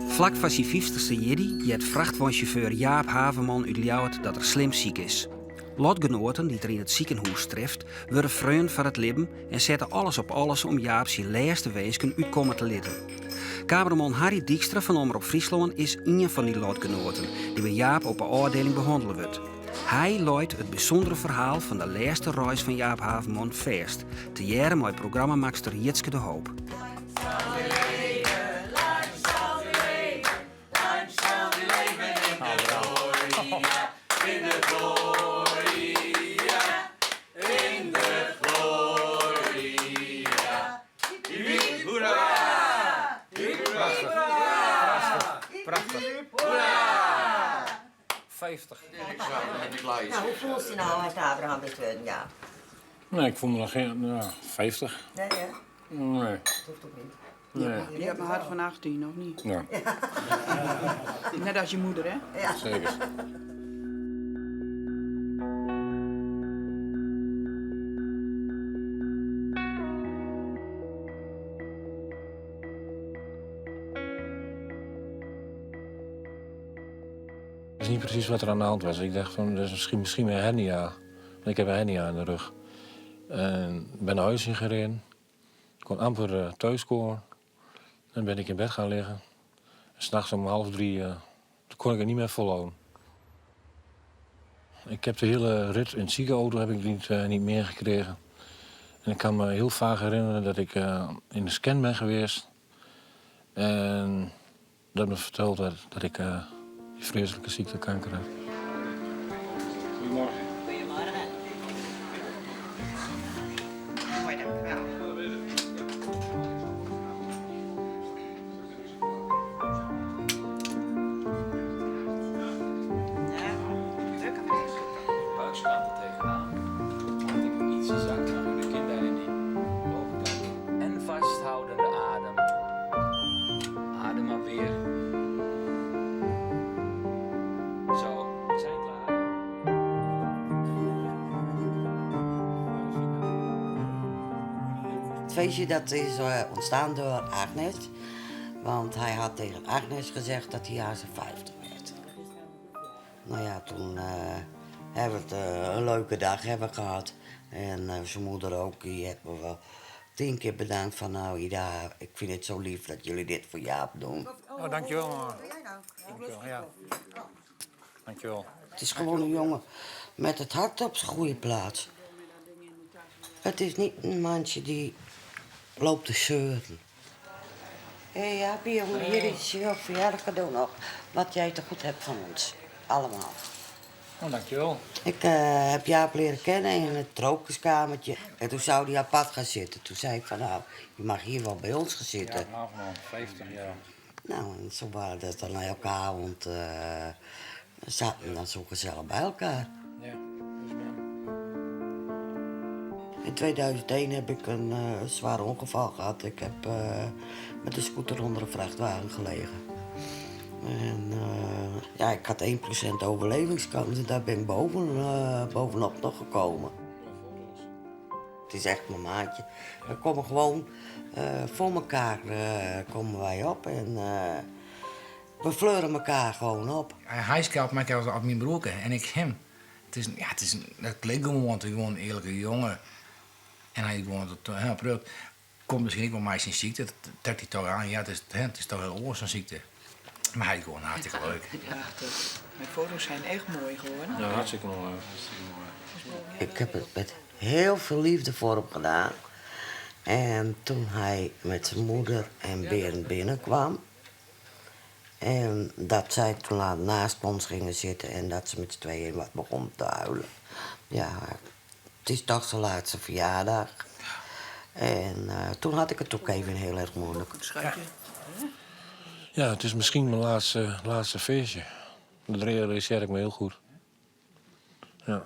Vlak voor zijn 50ste jiddy het vrachtwagenchauffeur Jaap Haverman uit Ljouwert dat er slim ziek is. Lotgenoten die er in het ziekenhuis treft, worden vreun van het leven en zetten alles op alles om Jaap zijn laatste weesken uitkomen te laten. Kamerman Harry Dijkstra van Omroep Friesland is een van die lotgenoten die bij Jaap op een afdeling behandeld wordt. Hij luidt het bijzondere verhaal van de laatste reis van Jaap Haverman vast, te jaren met programmamaakster Jitske de Hoop. Prachtig. 50. Nou, hoe voelt je nou met Abraham between? Ja. Nee, ik voel me nog geen 50. Nee, hè? Nee. Dat hoeft ook niet. Nee. Je hebt een hart van 18, of niet? Ja, Net als je moeder, hè? Ja. zeker. Ik wist niet precies wat er aan de hand was. Ik dacht van, dat is misschien een hernia. Ik heb een hernia in de rug. En ik ben naar huis ingereden. Ik kon amper thuiskomen. Dan ben ik in bed gaan liggen. En 's nachts om 2:30 toen kon ik het niet meer volhouden. Ik heb de hele rit in het ziekenauto heb ik niet meer gekregen. En ik kan me heel vaak herinneren dat ik in de scan ben geweest. En dat me verteld werd dat ik die vreselijke ziekte kanker heb. Goedemorgen. Goedemorgen. Mooi, dankjewel. Ja, druk hem eens. Buiskant er tegenaan. Want ik ietsje zakt van de kinderen in die bovenkant. En vasthouden de adem. Adem maar weer. Zo, we zijn klaar. Het feestje dat is ontstaan door Agnes. Want hij had tegen Agnes gezegd dat hij aan zijn 50 werd. Nou ja, toen hebben we het een leuke dag hebben gehad. En zijn moeder ook, die heeft me wel 10 keer bedankt van nou Ida, ik vind het zo lief dat jullie dit voor Jaap doen. Oh, dankjewel, man. Dankjewel, ja. Dankjewel. Het is gewoon een jongen met het hart op zijn goede plaats. Het is niet een mandje die loopt te zeuren. Hé, Jaapie, jongen, hier is je verjaardag cadeau nog. Wat jij te goed hebt van ons. Allemaal. Oh, dankjewel. Ik heb Jaap leren kennen in het tropenkamertje. En toen zou hij apart gaan zitten. Toen zei ik van nou, je mag hier wel bij ons gaan zitten. Ja, man, 50 jaar. Nou, en zo waren dat dan elke avond zaten we dan zo gezellig bij elkaar. Ja, dat is mooi. In 2001 heb ik een zwaar ongeval gehad. Ik heb met de scooter onder een vrachtwagen gelegen. En ja, ik had 1% overlevingskans en daar ben ik bovenop nog gekomen. Het is echt mijn maatje. We komen gewoon voor elkaar komen wij op en we fleuren elkaar gewoon op. Hij scheldt mij als op mijn broek en ik hem. Dat klinkt gewoon, want hij gewoon een eerlijke jongen. En hij gewoon april. Komt misschien ook wel mij zijn ziekte. Dat trekt hij toch aan. Ja, het is toch heel oorzaak zo'n ziekte. Maar hij is gewoon hartstikke leuk. Ja, mijn foto's zijn echt mooi geworden. Ja, hartstikke mooi. Ik heb het met heel veel liefde voor hem gedaan. En toen hij met zijn moeder en Berend binnenkwam. En dat zij toen naast ons gingen zitten en dat ze met z'n tweeën wat begon te huilen. Ja, het is toch zijn laatste verjaardag. En toen had ik het ook even heel erg moeilijk. Schatje. Ja, het is misschien mijn laatste feestje. Dat realiseer ik me heel goed. Ja.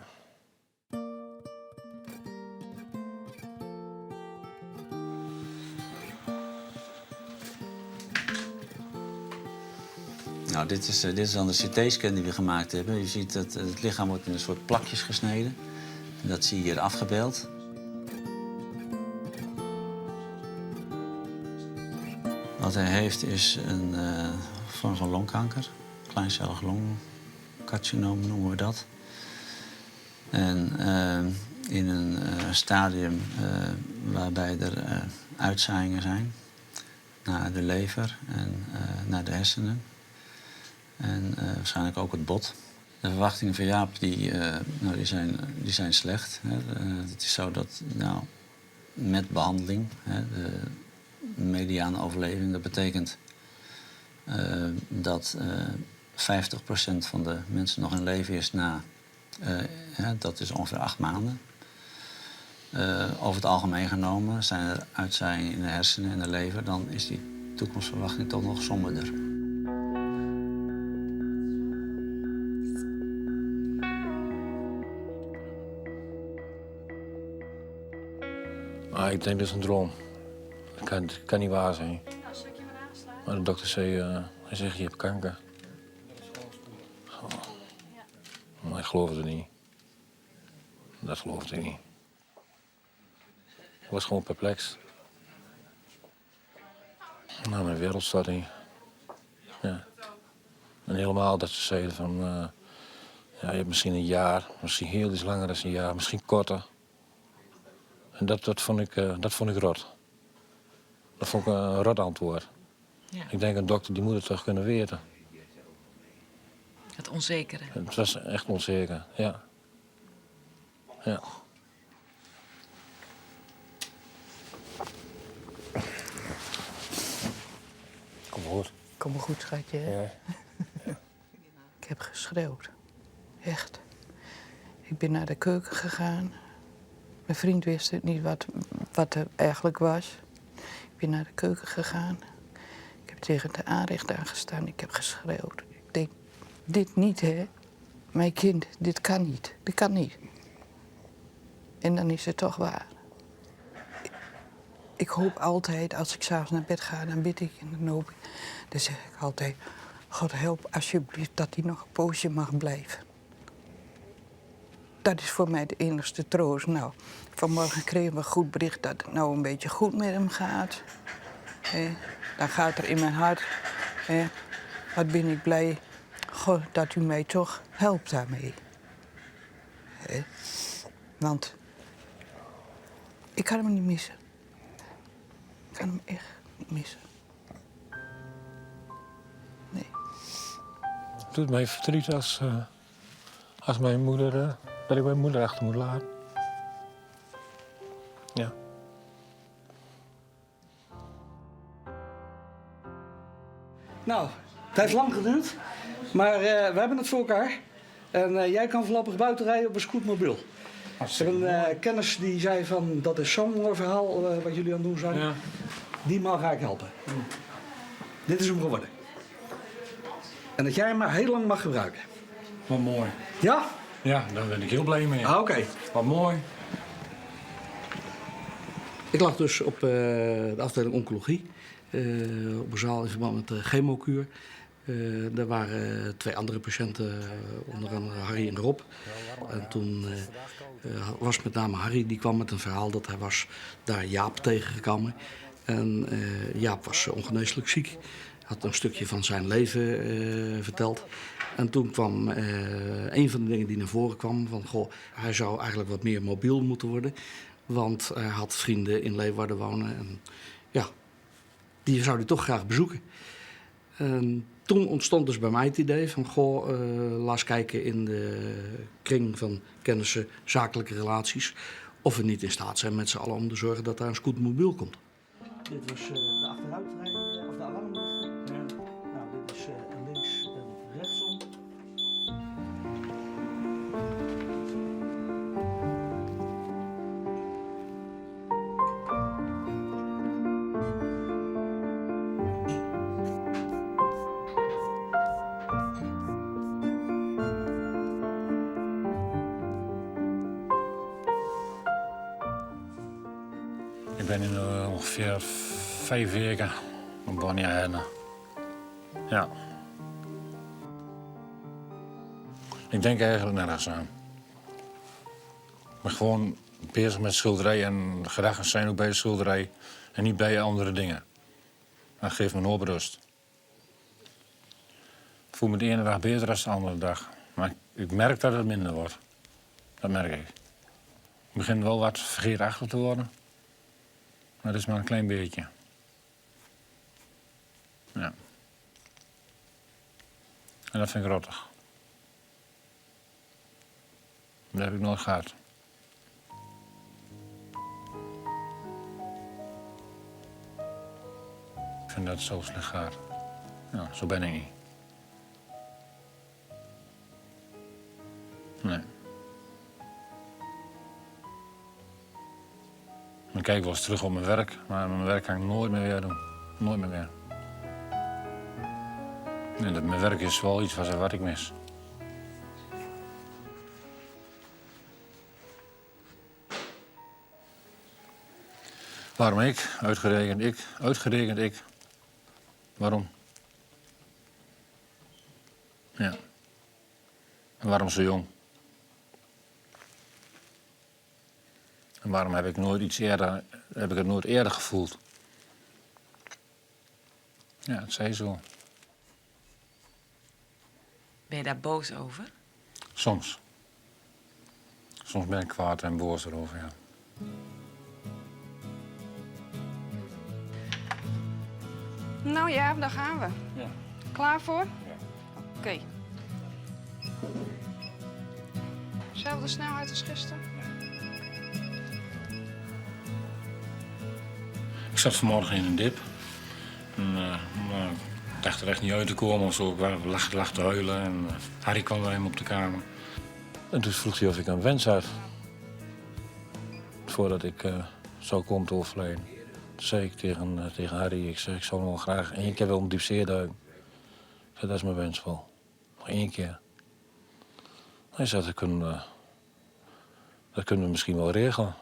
Nou, dit is dan de CT-scan die we gemaakt hebben. Je ziet dat het lichaam wordt in een soort plakjes gesneden. En dat zie je hier afgebeeld. Wat hij heeft is een vorm van longkanker. Kleincellig longcarcinoom noemen we dat. En in een stadium waarbij er uitzaaiingen zijn naar de lever en naar de hersenen. En waarschijnlijk ook het bot. De verwachtingen van Jaap die zijn slecht. Hè. Het is zo dat met behandeling, de mediane overleving, dat betekent dat 50% van de mensen nog in leven is na, dat is ongeveer 8 maanden. Over het algemeen genomen zijn er uitzaaiingen in de hersenen en de lever, dan is die toekomstverwachting toch nog somberder. Ik denk dat is een droom. Het kan niet waar zijn. Maar de dokter zei, hij zegt je hebt kanker. Oh. Maar ik geloofde het niet. Dat geloofde ik niet. Ik was gewoon perplex. Nou, mijn wereldstorting. Ja. En helemaal dat ze zeiden van, je hebt misschien een jaar, misschien heel iets langer dan een jaar, misschien korter. En dat vond ik rot. Dat vond ik een rot antwoord. Ja. Ik denk, een dokter die moet het toch kunnen weten. Het onzekere. Het was echt onzeker, ja. Ja. Kom maar goed. Kom maar goed, schatje. Hè? Ja. Ik heb geschreeuwd. Echt. Ik ben naar de keuken gegaan. Mijn vriend wist het niet wat er eigenlijk was. Ik ben naar de keuken gegaan. Ik heb tegen de aanrecht aangestaan. Ik heb geschreeuwd. Ik denk, dit niet, hè? Mijn kind, dit kan niet. Dit kan niet. En dan is het toch waar. Ik hoop altijd, als ik 's avonds naar bed ga, dan bid ik en dan hoop ik. Dan zeg ik altijd, God help alsjeblieft dat hij nog een poosje mag blijven. Dat is voor mij de enigste troost. Nou, vanmorgen kregen we een goed bericht dat het nou een beetje goed met hem gaat. Dan gaat er in mijn hart, wat ben ik blij, God, dat u mij toch helpt daarmee. Want ik kan hem niet missen. Ik kan hem echt niet missen. Nee. Het doet mij verdriet als mijn moeder, dat ik mijn moeder achter moet laten. Ja. Nou, het heeft lang geduurd, maar we hebben het voor elkaar. En jij kan voorlopig buiten rijden op een scootmobiel. Een kennis die zei van, dat is zo'n mooi verhaal wat jullie aan het doen zijn. Ja. Die man ga ik helpen. Dit is hem geworden. En dat jij hem maar heel lang mag gebruiken. Wat mooi. Ja? Ja, daar ben ik heel blij mee. Ah, oké. Wat mooi. Ik lag dus op de afdeling oncologie. Op een zaal in verband met de chemokuur. Er waren 2 andere patiënten, onder andere Harry en Rob. En toen was met name Harry, die kwam met een verhaal dat hij was daar Jaap tegengekomen. En Jaap was ongeneeslijk ziek. Had een stukje van zijn leven verteld. En toen kwam een van de dingen die naar voren kwam van, goh, hij zou eigenlijk wat meer mobiel moeten worden. Want hij had vrienden in Leeuwarden wonen en ja, die zou hij toch graag bezoeken. En toen ontstond dus bij mij het idee van, goh, laat eens kijken in de kring van kennissen, zakelijke relaties, of we niet in staat zijn met z'n allen om te zorgen dat daar een scootmobiel komt. Dit was de achteruitrij, of de alarmlicht. Ja. Nou, dit is links en rechtsom. Ik ben in ongeveer 5 weken op Bonnie Island. Ja. Ik denk eigenlijk nergens aan. Ik ben gewoon bezig met schilderij en gedachten zijn ook bij de schilderij en niet bij andere dingen. Dat geeft me een hoop rust. Ik voel me de ene dag beter dan de andere dag. Maar ik merk dat het minder wordt. Dat merk ik. Ik begin wel wat vergeetachtig te worden. Maar dat is maar een klein beetje. Ja. En dat vind ik rottig. Dat heb ik nooit gehad. Ik vind dat het zo slecht gaat. Ja, zo ben ik niet. Nee. Ik kijk wel eens terug op mijn werk, maar mijn werk kan ik nooit meer weer doen. Nooit meer weer. Nee, mijn werk is wel iets wat ik mis. Waarom ik? Uitgerekend ik. Uitgerekend ik. Waarom? Ja. En waarom zo jong? En waarom heb ik het nooit eerder gevoeld? Ja, het zei zo. Ben je daar boos over? Soms. Soms ben ik kwaad en boos erover, ja. Nou ja, daar gaan we. Ja. Klaar voor? Ja. Oké. Zelfde snelheid als gisteren? Ik zat vanmorgen in een dip. En, maar ik dacht er echt niet uit te komen of zo. Ik lag te huilen en Harry kwam bij hem op de kamer. En toen vroeg hij of ik een wens had. Voordat ik zou komen te overlijden. Toen zei ik tegen Harry, ik zou nog graag 1 keer wel om diep zeeduiken. Ik zei, dat is mijn wens wel. Nog 1 keer. Hij zei, dat kunnen we misschien wel regelen.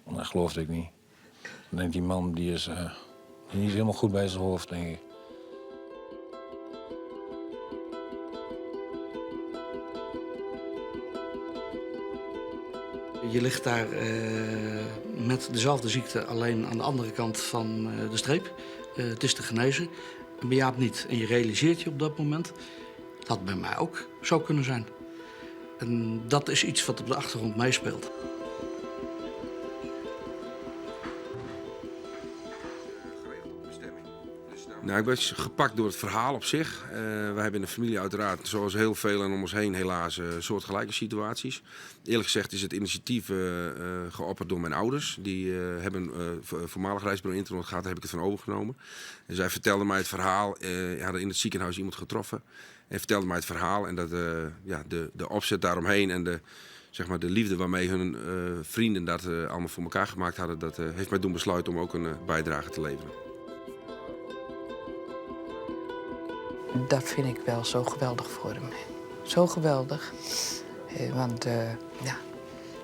Maar dat geloofde ik niet. Ik denk, die man die is niet helemaal goed bij zijn hoofd, denk ik. Je ligt daar met dezelfde ziekte, alleen aan de andere kant van de streep. Het is te genezen. En bij Jaap niet. En je realiseert je op dat moment, dat bij mij ook zou kunnen zijn. En dat is iets wat op de achtergrond meespeelt. Nou, ik ben gepakt door het verhaal op zich. Wij hebben in de familie uiteraard, zoals heel veel en om ons heen helaas, soortgelijke situaties. Eerlijk gezegd is het initiatief geopperd door mijn ouders. Die hebben voormalig reisbureau Internet gehad, daar heb ik het van overgenomen. En zij vertelden mij het verhaal. Hadden in het ziekenhuis iemand getroffen. En vertelde mij het verhaal en dat de opzet daaromheen en de liefde waarmee hun vrienden dat allemaal voor elkaar gemaakt hadden, dat heeft mij doen besluiten om ook een bijdrage te leveren. Dat vind ik wel zo geweldig voor hem. Zo geweldig. Want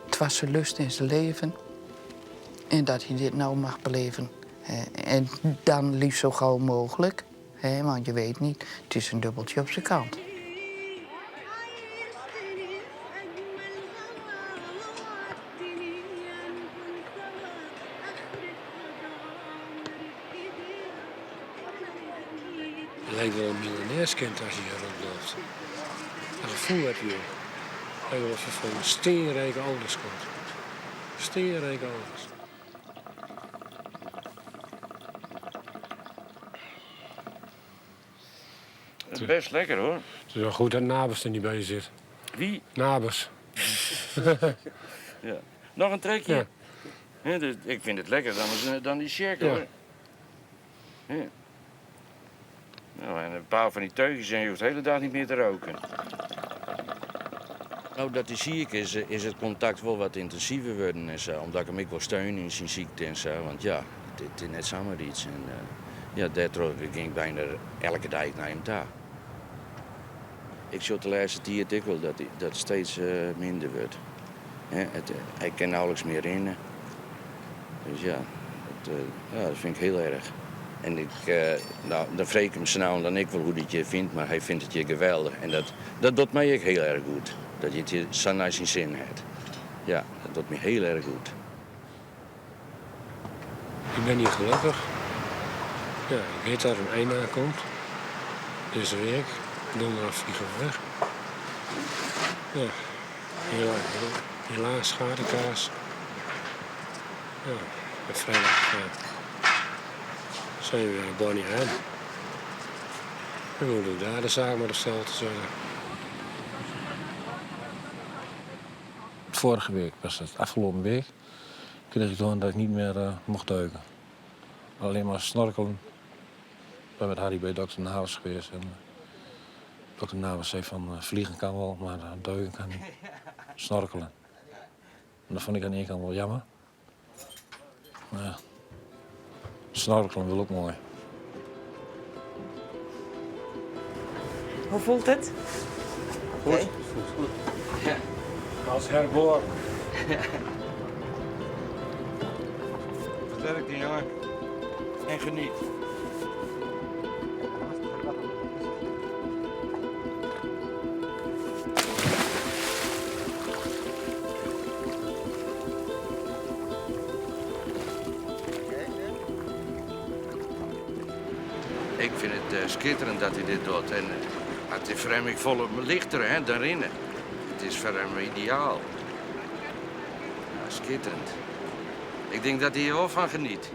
het was zijn lust in zijn leven. En dat hij dit nou mag beleven. En dan liefst zo gauw mogelijk. Want je weet niet, het is een dubbeltje op zijn kant. Je lijkt wel een miljonairskind als je hier rondloopt. Dat gevoel heb je ook. Lijkt wel of je van steenrijke ouders komt. Steenrijke ouders. Het is best lekker hoor. Het is wel goed dat Nabers er niet bij je zit. Wie? Nabers. Ja. Nog een trekje? Ja. Ja, dus ik vind het lekker dan die shake Ja. hoor. Ja. Nou, en een paar van die teugjes en je hoeft de hele dag niet meer te roken. Nou, dat hij ziek is het contact wel wat intensiever worden en zo. Omdat ik hem ook wil steunen in zijn ziekte en zo. Want ja, dit is net samen iets. En daardoor ging ik bijna elke dag naar hem daar. Ik zie de laatste tijd ik wel dat het steeds minder wordt. Hij kan nauwelijks meer rennen. Dus ja, dat vind ik heel erg. En dan vreek ik hem snel dan ik wel hoe hij het je vindt, maar hij vindt het je geweldig. En dat doet mij ook heel erg goed. Dat je het je zo naar zijn zin hebt. Ja, dat doet me heel erg goed. Ik ben hier gelukkig. Ja, ik weet dat er een einde aan komt. Deze week. Donderdag vliegen we weg. Ja, helaas schadekaas. Ja, en vrijdag zijn we weer aan Bonnie aan. En we moeten daar de zaak maar op stel te zetten. Vorige week was het afgelopen week. Kreeg ik toen dat ik niet meer mocht duiken. Alleen maar snorkelen. Ik ben met Harry bij dokter Navas geweest. En dokter Navas zei van vliegen kan wel, maar duiken kan niet. Snorkelen. En dat vond ik aan de ene kant wel jammer. Maar ja, snorkelen wil ook mooi. Hoe voelt het? Goed. Goed. Ja. Als herboren. Sterkte, jongen. En geniet. Ik vind het schitterend dat hij dit doet. En het is voor hem, ik voel hem lichter hè, daarin. Het is voor hem ideaal. Ja, schitterend. Ik denk dat hij er wel van geniet.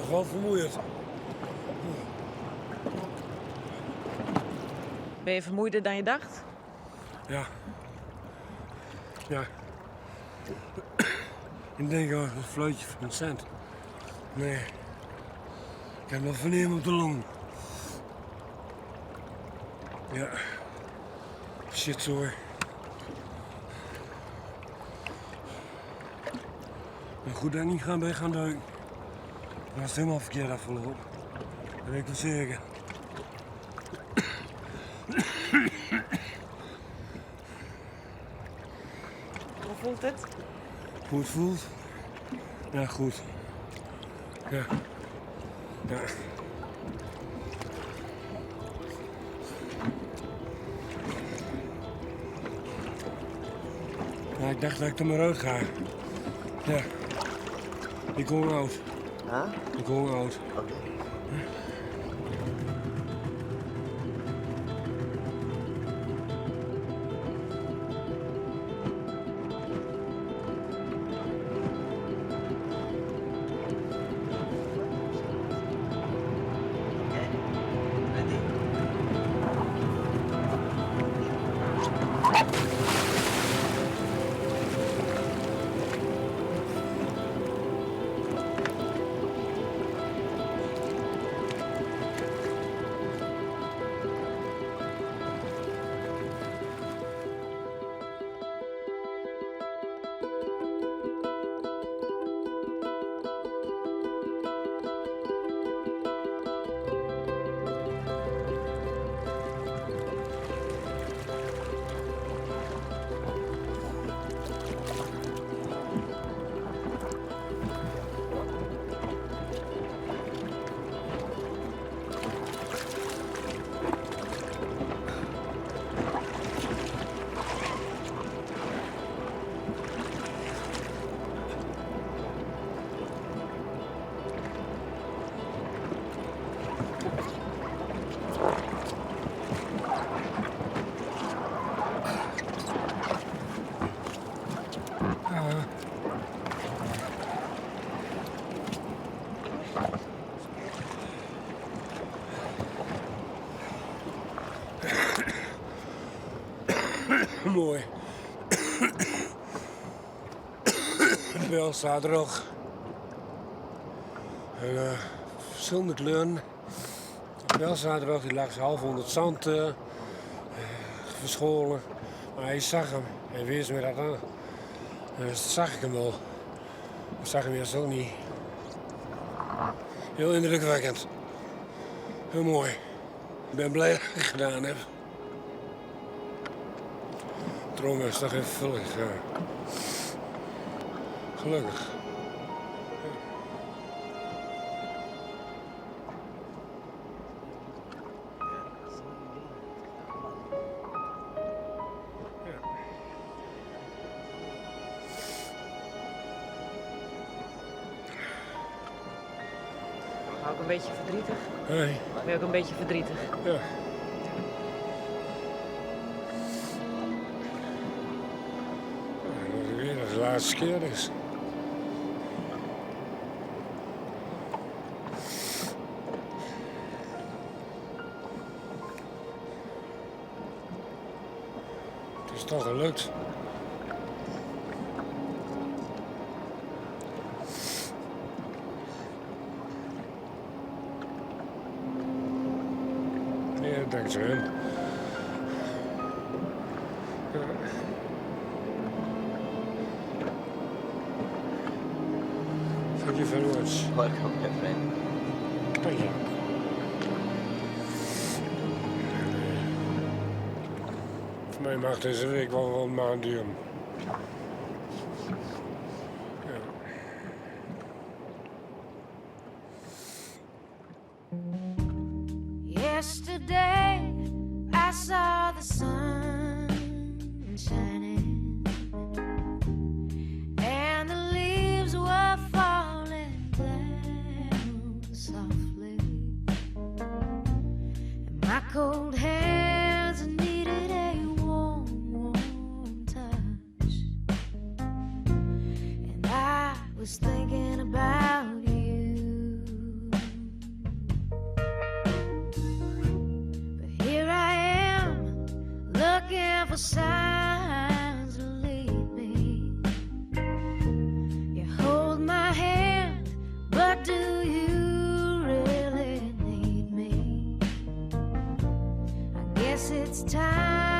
Wel vermoeiend. Ben je vermoeider dan je dacht? Ja. Ja. Ik denk aan een fluitje van een cent. Nee. Ik heb nog vernemen op de long. Ja. Shit, sorry. Maar goed dat ik niet gaan duiken. Dat is helemaal verkeerd afgelopen. Dat weet ik wel zeker. Hoe voelt het? Hoe het voelt? Ja, goed. Ja. Ja. Ja, ik dacht dat ik er maar uit ga. Ja. Ik kom oud. Huh? Ik kom oud. Oké. Mooi. De bel staat droog. En verschillende kleuren. Wel zaterdag, die lag half onder het zand verscholen. Maar hij zag hem en wees me dat aan. Dus zag ik hem wel. Ik zag hem eerst ook niet. Heel indrukwekkend. Heel mooi. Ik ben blij dat ik het gedaan heb. Droom is toch even vullig. Ja. Gelukkig. Ben je ook een beetje verdrietig? Hey. Ben je ook een beetje verdrietig? Ja. Dat het weer de laatste keer is. Het is toch gelukt. Ja, dankzij hem. Thank you very much. Welcome, my friend. Thank you. Voor mij mag deze week wel een maand duren. Yesterday I saw the sun shining and the leaves were falling down softly and my cold hands needed a warm, warm touch and I was thinking about you. Looking for signs to lead me. You hold my hand, but do you really need me? I guess it's time